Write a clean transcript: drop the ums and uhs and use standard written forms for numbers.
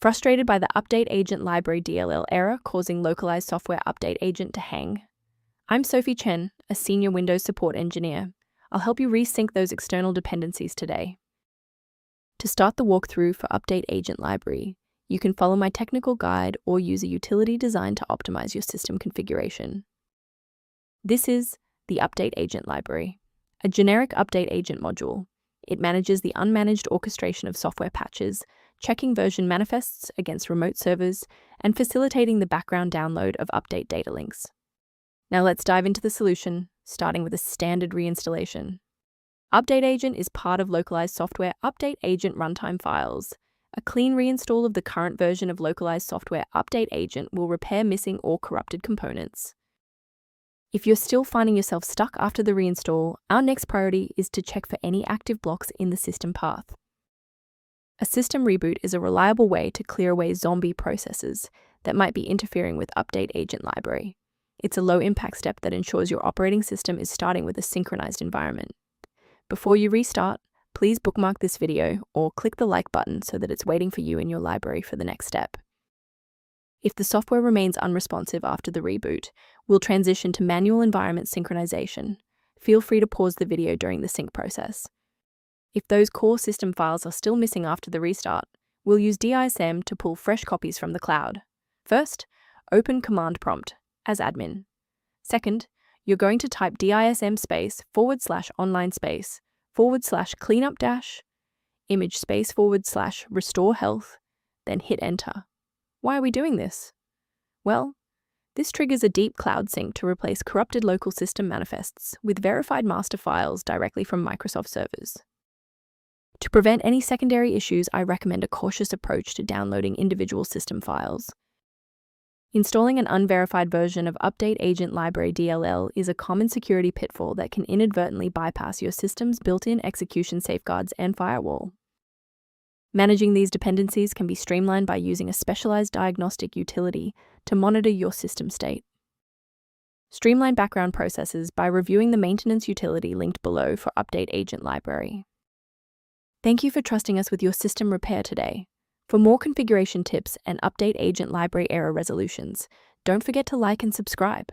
Frustrated by the Update Agent Library DLL error causing Localized software Update Agent to hang? I'm Sophie Chen, a senior Windows support engineer. I'll help you resync those external dependencies today. To start the walkthrough for Update Agent Library, you can follow my technical guide or use a utility designed to optimize your system configuration. This is the Update Agent Library, a generic update agent module. It manages the unmanaged orchestration of software patches, checking version manifests against remote servers, and facilitating the background download of update data links. Now let's dive into the solution, starting with a standard reinstallation. Update Agent is part of Localized software Update Agent runtime files. A clean reinstall of the current version of Localized software Update Agent will repair missing or corrupted components. If you're still finding yourself stuck after the reinstall, our next priority is to check for any active blocks in the system path. A system reboot is a reliable way to clear away zombie processes that might be interfering with Update Agent Library. It's a low-impact step that ensures your operating system is starting with a synchronized environment. Before you restart, please bookmark this video or click the like button so that it's waiting for you in your library for the next step. If the software remains unresponsive after the reboot, we'll transition to manual environment synchronization. Feel free to pause the video during the sync process. If those core system files are still missing after the restart, we'll use DISM to pull fresh copies from the cloud. First, open Command Prompt as admin. Second, you're going to type DISM /online /cleanup image /restore health, then hit enter. Why are we doing this? Well, this triggers a deep cloud sync to replace corrupted local system manifests with verified master files directly from Microsoft servers. To prevent any secondary issues, I recommend a cautious approach to downloading individual system files. Installing an unverified version of Update Agent Library DLL is a common security pitfall that can inadvertently bypass your system's built-in execution safeguards and firewall. Managing these dependencies can be streamlined by using a specialized diagnostic utility to monitor your system state. Streamline background processes by reviewing the maintenance utility linked below for Update Agent Library. Thank you for trusting us with your system repair today. For more configuration tips and Update Agent Library error resolutions, don't forget to like and subscribe.